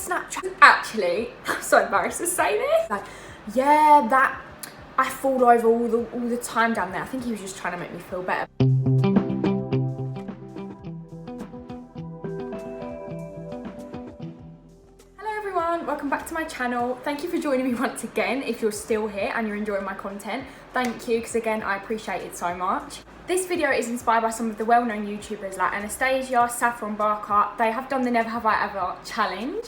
Snapchat. Actually, I'm so embarrassed to say this. Like, yeah, that I fall over all the time down there. I think he was just trying to make me feel better. Hello everyone, welcome back to my channel. Thank you for joining me once again. If you're still here and you're enjoying my content, thank you, because again, I appreciate it so much. This video is inspired by some of the well-known YouTubers like Anastasia, Saffron Barker. They have done the Never Have I Ever challenge.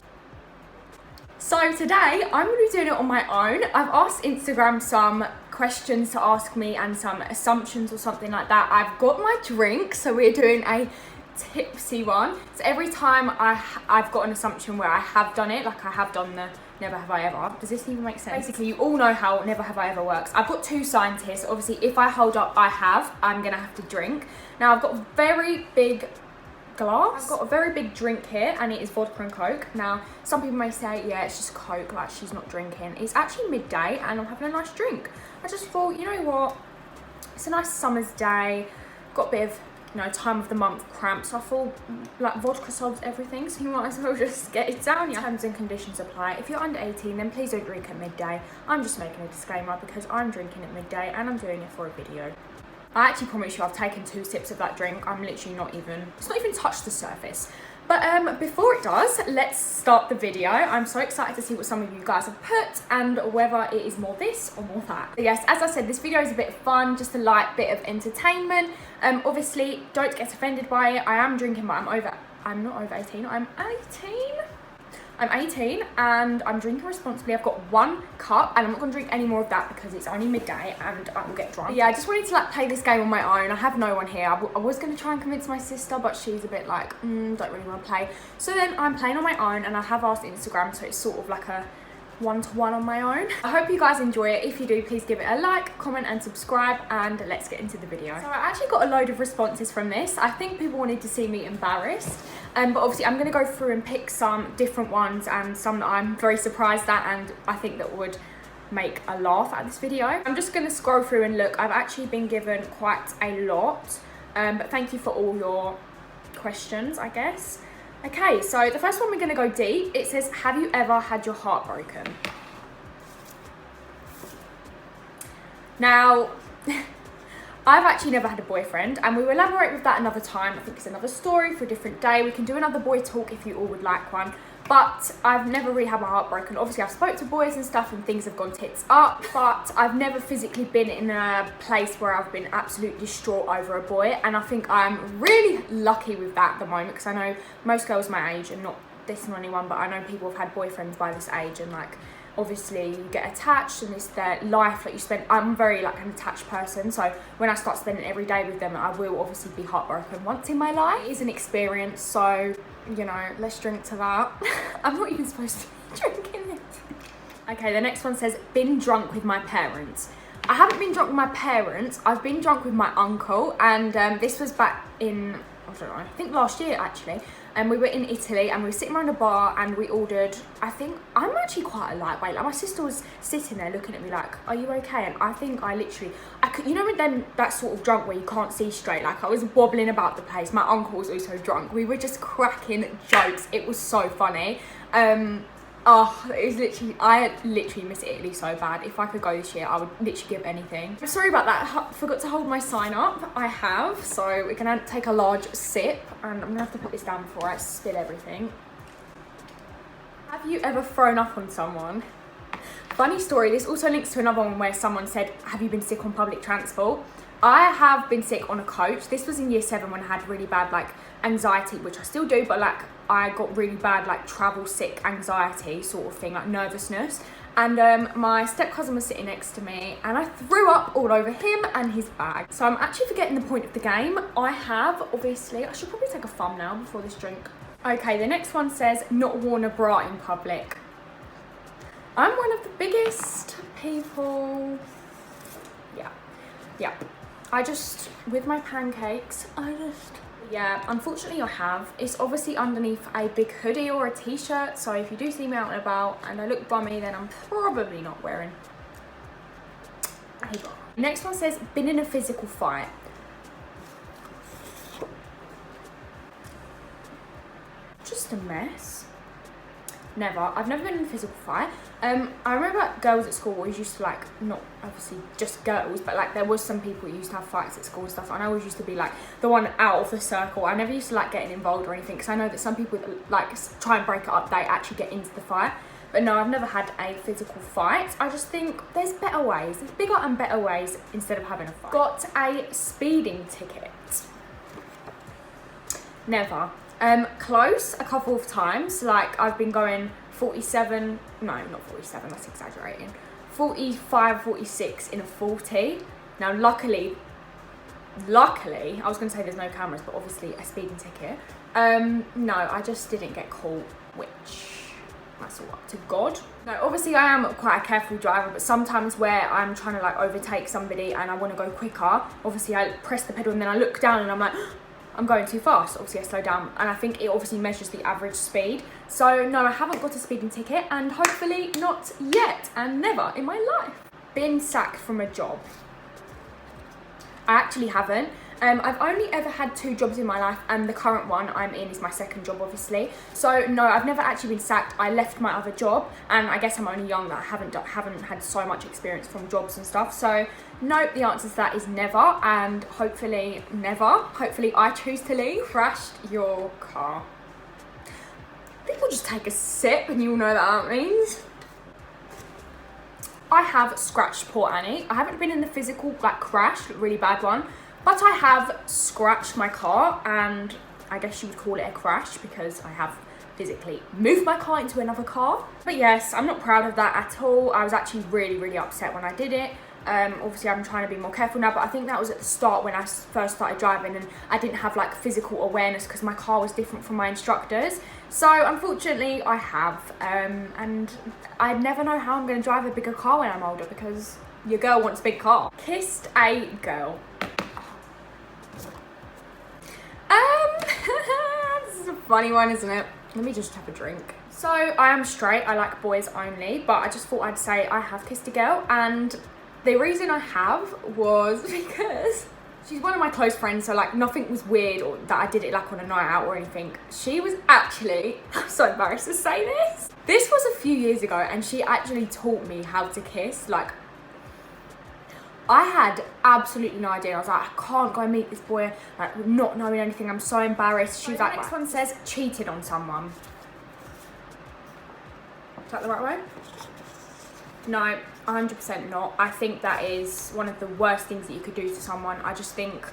So today, I'm going to be doing it on my own. I've asked Instagram some questions to ask me and some assumptions or something like that. I've got my drink, so we're doing a tipsy one. So every time I've got an assumption where I have done it, like I have done the Never Have I Ever. Does this even make sense? Basically, you all know how Never Have I Ever works. I've got two signs here, so obviously if I hold up I'm gonna have to drink. Now I've got a very big glass. I've got a very big drink here and it is vodka and Coke. Now some people may say, yeah, it's just Coke, like she's not drinking. It's actually midday and I'm having a nice drink. I just thought, you know what, it's a nice summer's day, got a bit of, you know, time of the month cramps, so I thought like vodka solves everything, so you might as well just get it down. Yeah. Terms and conditions apply. If you're under 18, then please don't drink at midday. I'm just making a disclaimer because I'm drinking at midday and I'm doing it for a video. I actually promise you I've taken 2 sips of that drink. I'm literally it's not even touched the surface. But before it does, let's start the video. I'm so excited to see what some of you guys have put and whether it is more this or more that. So yes, as I said, this video is a bit of fun, just a light bit of entertainment. Obviously, don't get offended by it. I am drinking, but I'm not over 18, I'm 18. I'm 18 and I'm drinking responsibly. I've got 1 cup and I'm not going to drink any more of that because it's only midday and I will get drunk. But yeah, I just wanted to like play this game on my own. I have no one here. I was going to try and convince my sister, but she's a bit like, don't really want to play. So then I'm playing on my own and I have asked Instagram, so it's sort of like a one-to-one on my own. I hope you guys enjoy it. If you do, please give it a like, comment and subscribe, and let's get into the video. So I actually got a load of responses from this. I think people wanted to see me embarrassed, but obviously I'm going to go through and pick some different ones and some that I'm very surprised at and I think that would make a laugh at this video. I'm just going to scroll through and look. I've actually been given quite a lot, but thank you for all your questions, I guess. Okay, so the first one, we're going to go deep. It says, have you ever had your heart broken? Now, I've actually never had a boyfriend, and we will elaborate with that another time. I think it's another story for a different day. We can do another boy talk if you all would like one. But I've never really had my heart broken. Obviously, I've spoke to boys and stuff and things have gone tits up, but I've never physically been in a place where I've been absolutely distraught over a boy. And I think I'm really lucky with that at the moment, because I know most girls my age, and not dissing anyone, but I know people have had boyfriends by this age, and like, obviously you get attached and it's their life that you spend. I'm very like an attached person, so when I start spending every day with them, I will obviously be heartbroken once in my life. It is an experience, so you know, let's drink to that. I'm not even supposed to be drinking it. Okay, the next one says, been drunk with my parents. I haven't been drunk with my parents. I've been drunk with my uncle, and this was back in, I don't know, I think last year actually. And we were in Italy and we were sitting around a bar and we ordered, I think, I'm actually quite a lightweight. Like my sister was sitting there looking at me like, are you okay? And I think I could, you know, with them, that sort of drunk where you can't see straight, like I was wobbling about the place. My uncle was also drunk. We were just cracking jokes. It was so funny. Oh, it was literally, I literally miss Italy so bad. If I could go this year, I would literally give anything. I'm sorry about that. I forgot to hold my sign up. I have, so we're gonna take a large sip, and I'm gonna have to put this down before I spill everything. Have you ever thrown up on someone? Funny story, this also links to another one where someone said, have you been sick on public transport? I have been sick on a coach. This was in year 7 when I had really bad like anxiety, which I still do, but like I got really bad like travel sick anxiety sort of thing, like nervousness. And my step cousin was sitting next to me and I threw up all over him and his bag. So I'm actually forgetting the point of the game. I should probably take a thumbnail before this drink. Okay, the next one says, not worn a bra in public. I'm one of the biggest people. Yeah. With my pancakes, yeah, unfortunately I have. It's obviously underneath a big hoodie or a t-shirt, so if you do see me out and about and I look bummy, then I'm probably not wearing a bra. Next one says, been in a physical fight. Just a mess. never. I've never been in a physical fight. I remember girls at school always used to like, not obviously just girls, but like there was some people who used to have fights at school and stuff, and I always used to be like the one out of the circle. I never used to like getting involved or anything, because I know that some people that like try and break it up, they actually get into the fight. But no, I've never had a physical fight. I just think there's better ways. There's bigger and better ways instead of having a fight. Got a speeding ticket. Never. Close a couple of times. Like I've been going 47, no, not 47, that's exaggerating. 45, 46 in a 40. Now luckily, I was going to say there's no cameras, but obviously a speeding ticket. No, I just didn't get caught, which that's all up to God. No, obviously I am quite a careful driver, but sometimes where I'm trying to like overtake somebody and I want to go quicker, obviously I press the pedal and then I look down and I'm like, I'm going too fast. Obviously I slow down, and I think it obviously measures the average speed. So no, I haven't got a speeding ticket, and hopefully not yet, and never in my life. Been sacked from a job. I actually haven't. I've only ever had 2 jobs in my life, and the current one I'm in is my second job, obviously. So no, I've never actually been sacked. I left my other job, and I guess I'm only young that I haven't had so much experience from jobs and stuff. So nope, the answer to that is never, and hopefully never. Hopefully I choose to leave. Crashed your car. I think we'll just take a sip, and you'll know what that means. I have scratched poor Annie. I haven't been in the physical like crash, really bad one. But I have scratched my car, and I guess you would call it a crash because I have physically moved my car into another car. But yes, I'm not proud of that at all. I was actually really, really upset when I did it. Obviously I'm trying to be more careful now, but I think that was at the start when I first started driving, and I didn't have like physical awareness because my car was different from my instructors. So unfortunately I have, and I never know how I'm going to drive a bigger car when I'm older, because your girl wants a big car. Kissed a girl. This is a funny one, isn't it? Let me just have a drink. So I am straight, I like boys only, but I just thought I'd say I have kissed a girl, and the reason I have was because she's one of my close friends, so like nothing was weird or that I did it like on a night out or anything. She was actually, I'm so embarrassed to say this. This was a few years ago, and she actually taught me how to kiss. Like, I had absolutely no idea. I was like, I can't go and meet this boy, like not knowing anything. I'm so embarrassed. She was like, next one says cheated on someone. Is that the right way? No, 100% not. I think that is one of the worst things that you could do to someone. I just think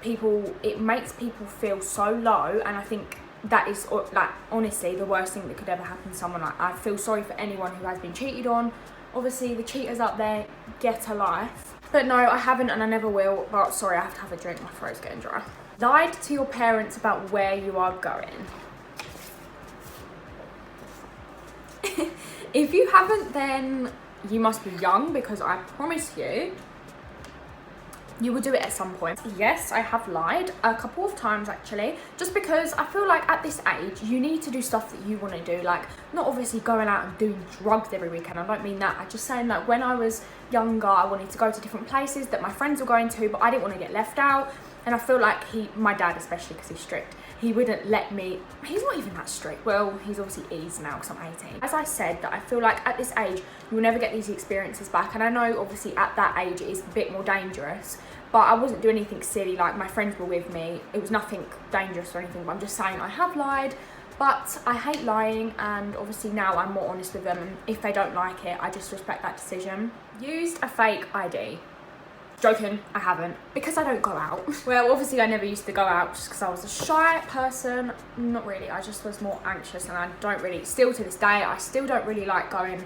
it makes people feel so low, and I think that is like honestly the worst thing that could ever happen to someone. Like, I feel sorry for anyone who has been cheated on. Obviously the cheaters out there, get a life. But no, I haven't, and I never will. But sorry, I have to have a drink, my throat's getting dry. Lied to your parents about where you are going. If you haven't, then you must be young, because I promise you, you will do it at some point. Yes, I have lied a couple of times actually, just because I feel like at this age you need to do stuff that you want to do, like not obviously going out and doing drugs every weekend. I don't mean that. I'm just saying like when I was younger I wanted to go to different places that my friends were going to, but I didn't want to get left out. And I feel like my dad especially, because he's strict, he wouldn't let me. He's not even that strict. Well, he's obviously eased now because I'm 18. As I said, that I feel like at this age you will never get these experiences back, and I know obviously at that age it is a bit more dangerous, but I wasn't doing anything silly. Like, my friends were with me, it was nothing dangerous or anything. But I'm just saying I have lied, but I hate lying, and obviously now I'm more honest with them, and if they don't like it I just respect that decision. Used a fake ID. Joking, I haven't, because I don't go out. Well, obviously I never used to go out just because I was a shy person. Not really, I just was more anxious, and I don't really, still to this day, I still don't really like going.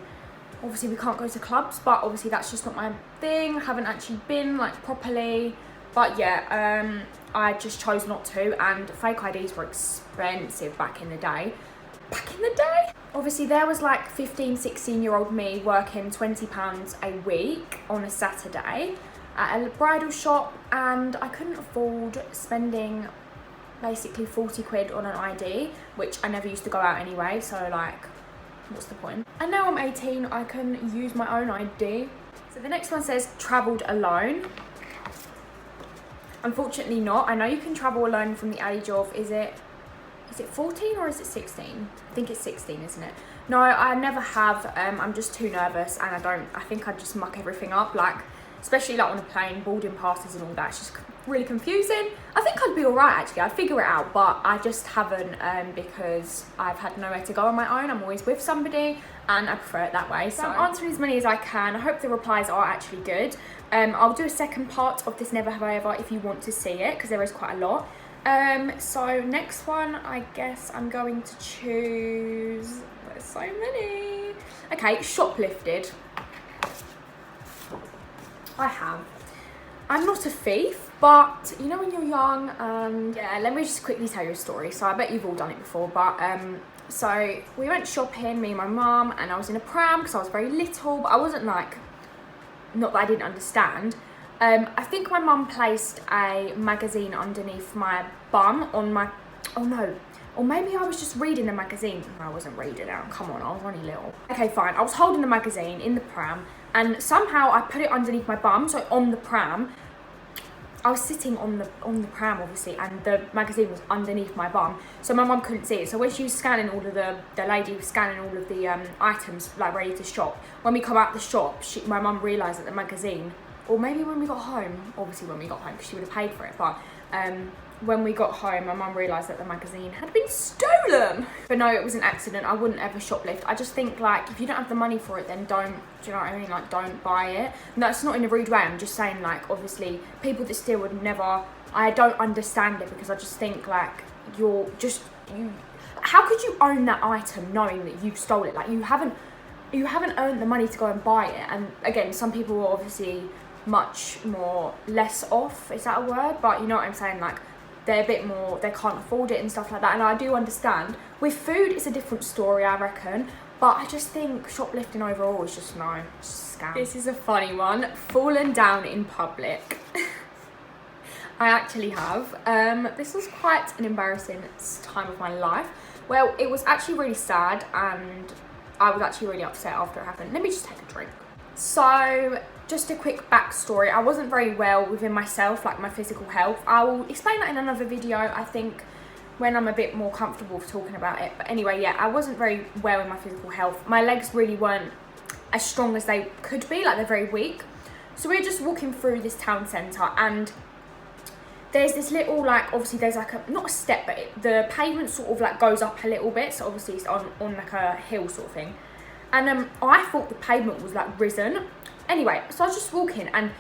Obviously we can't go to clubs, but obviously that's just not my thing. I haven't actually been like properly, but yeah, I just chose not to, and fake IDs were expensive back in the day. Obviously there was like 15-16-year-old me working £20 a week on a Saturday at a bridal shop, and I couldn't afford spending basically 40 quid on an ID, which I never used to go out anyway, so like, what's the point? And now I'm 18, I can use my own ID. So the next one says travelled alone. Unfortunately not. I know you can travel alone from the age of, is it is it 14 or is it 16? I think it's 16, isn't it? No, I never have. I'm just too nervous, and I think I'd just muck everything up, like, especially like on a plane, boarding passes and all that. It's just really confusing. I think I'd be all right, actually. I'd figure it out, but I just haven't, because I've had nowhere to go on my own. I'm always with somebody, and I prefer it that way. So I'm answering as many as I can. I hope the replies are actually good. I'll do a second part of this Never Have I Ever if you want to see it, because there is quite a lot. So next one, I guess I'm going to choose, there's so many. Okay, shoplifted. I have. I'm not a thief, but you know when you're young, yeah, let me just quickly tell you a story. So I bet you've all done it before, but so we went shopping, me and my mum, and I was in a pram because I was very little, but I wasn't like, not that I didn't understand. I think my mum placed a magazine underneath my bum on my, oh no, or maybe I was just reading the magazine. No, I wasn't reading it, come on, I was only little. Okay, fine, I was holding the magazine in the pram, and somehow I put it underneath my bum, so on the pram. I was sitting on the pram, obviously, and the magazine was underneath my bum, so my mum couldn't see it. So when she was scanning all of the lady was scanning all of the items, like ready to shop, when we come out the shop, my mum realised that the magazine, or maybe when we got home, obviously when we got home, because she would have paid for it, but when we got home, my mum realised that the magazine had been stolen. But no, it was an accident. I wouldn't ever shoplift. I just think, like, if you don't have the money for it, then don't, do you know what I mean? Like, don't buy it. And that's not in a rude way. I'm just saying, like, obviously, people that steal would never, I don't understand it, because I just think, like, how could you own that item knowing that you stole it? Like, you haven't earned the money to go and buy it. And again, some people are obviously much more less off, is that a word? But you know what I'm saying, like, they're a bit more, they can't afford it and stuff like that, and I do understand. With food, it's a different story, I reckon, but I just think shoplifting overall is just, no, it's just a scam. This is a funny one. Fallen down in public. I actually have. This was quite an embarrassing time of my life. Well, it was actually really sad, and I was actually really upset after it happened. Let me just take a drink. So, just a quick backstory. I wasn't very well within myself, like my physical health. I will explain that in another video, I think, when I'm a bit more comfortable talking about it. But anyway, yeah, I wasn't very well in my physical health. My legs really weren't as strong as they could be, like they're very weak. So we were just walking through this town centre, and there's this little, like, obviously there's like a, not a step, but the pavement sort of like goes up a little bit. So obviously it's on like a hill sort of thing. And I thought the pavement was like risen. Anyway, so I was just walking, and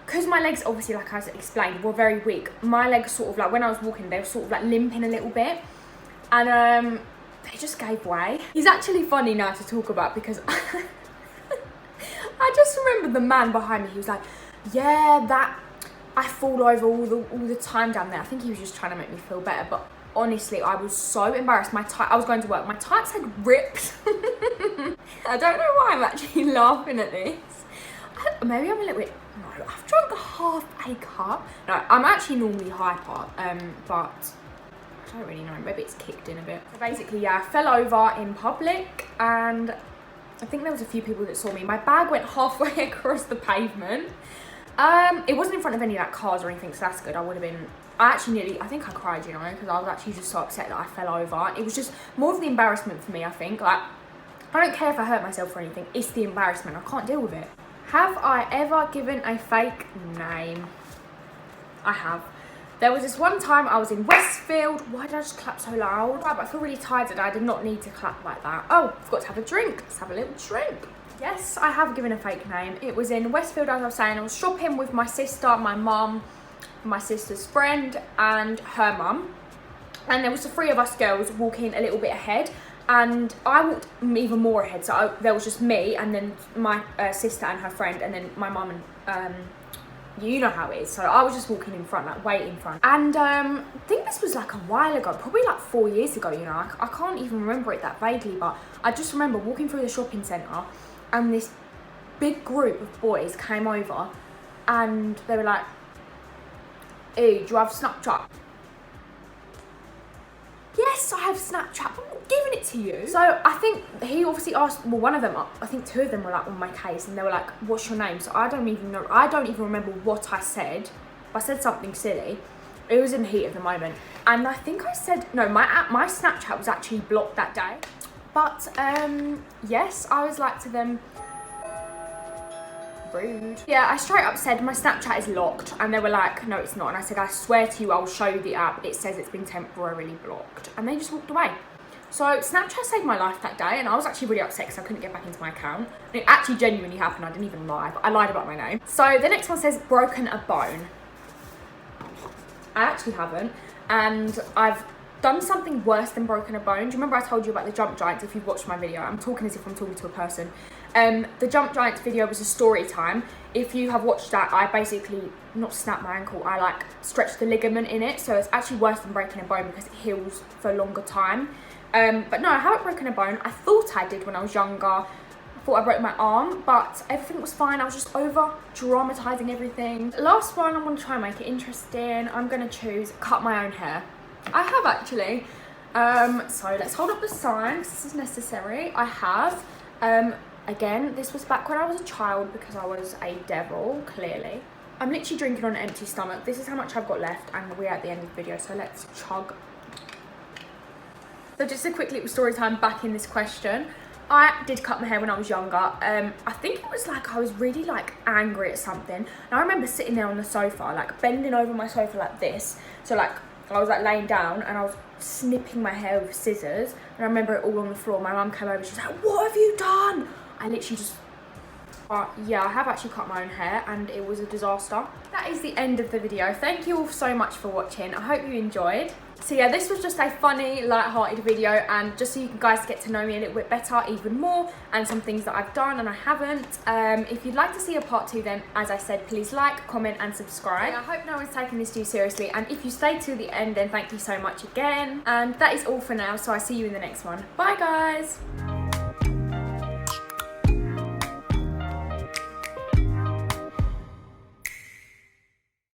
because my legs, obviously, like I explained, were very weak, my legs sort of like, when I was walking, they were sort of like limping a little bit, and they just gave way. He's actually funny now to talk about, because I just remember the man behind me, he was like, yeah, that, I fall over all the time down there. I think he was just trying to make me feel better, but honestly, I was so embarrassed. I was going to work, my tights had ripped. I don't know why I'm actually laughing at this. Maybe I'm a little bit, no, I've drunk half a cup. No, I'm actually normally hyper, but I don't really know, maybe it's kicked in a bit. So basically, yeah, I fell over in public, and I think there was a few people that saw me. My bag went halfway across the pavement. It wasn't in front of any like cars or anything, so that's good. I would have been, I think I cried, you know, because I was actually just so upset that I fell over. It was just more of the embarrassment for me, I think. Like, I don't care if I hurt myself or anything, it's the embarrassment, I can't deal with it. Have I ever given a fake name? I have. There was this one time I was in Westfield. Why did I just clap so loud? Right, but I feel really tired today. I did not need to clap like that. Oh, I forgot to have a drink. Let's have a little drink. Yes, I have given a fake name. It was in Westfield, as I was saying. I was shopping with my sister, my mum, my sister's friend, and her mum. And there was the three of us girls walking a little bit ahead. And I walked even more ahead, so there was just me, and then my sister and her friend, and then my mum and, you know how it is. So I was just walking in front, like way in front. And I think this was like a while ago, probably like 4 years ago, you know. I can't even remember it that vaguely, but I just remember walking through the shopping centre, and this big group of boys came over, and they were like, hey, do you have Snapchat? Yes, I have Snapchat. I'm not giving it to you. So I think he obviously asked, well, one of them, I think two of them were like on my case, and they were like, what's your name? So I don't even remember what I said. I said something silly. It was in the heat of the moment. And I think I said, no, my Snapchat was actually blocked that day. But yes, I was like to them, rude. Yeah, I straight up said my Snapchat is locked, and they were like, no it's not. And I said, I swear to you, I'll show you the app, it says it's been temporarily blocked. And they just walked away. So Snapchat saved my life that day, and I was actually really upset because I couldn't get back into my account. And it actually genuinely happened, I didn't even lie, but I lied about my name. So the next one says broken a bone. I actually haven't, and I've done something worse than broken a bone. Do you remember I told you about the jump giants? If you've watched my video, I'm talking as if I'm talking to a person. The jump giants video was a story time. If you have watched that, I basically not snapped my ankle, I like stretched the ligament in it, so it's actually worse than breaking a bone because it heals for a longer time. But no, I haven't broken a bone. I thought I did when I was younger. I thought I broke my arm, but everything was fine. I was just over dramatizing everything. Last one, I'm gonna try and make it interesting. I'm gonna choose cut my own hair. I have actually. So let's hold up the sign because this is necessary. I have. Again, this was back when I was a child because I was a devil, clearly. I'm literally drinking on an empty stomach. This is how much I've got left, and we're at the end of the video, so let's chug. So just a quick little story time back in this question. I did cut my hair when I was younger. I think it was like I was really like angry at something. And I remember sitting there on the sofa, like bending over my sofa like this. So like I was like laying down and I was snipping my hair with scissors. And I remember it all on the floor. My mum came over, she was like, what have you done? I literally just, yeah, I have actually cut my own hair and it was a disaster. That is the end of the video. Thank you all so much for watching. I hope you enjoyed. So yeah, this was just a funny, light-hearted video, and just so you guys get to know me a little bit better, even more, and some things that I've done and I haven't. If you'd like to see a part 2, then as I said, please like, comment and subscribe. I hope no one's taking this too seriously, and if you stayed till the end, then thank you so much again. And that is all for now, so I'll see you in the next one. Bye guys.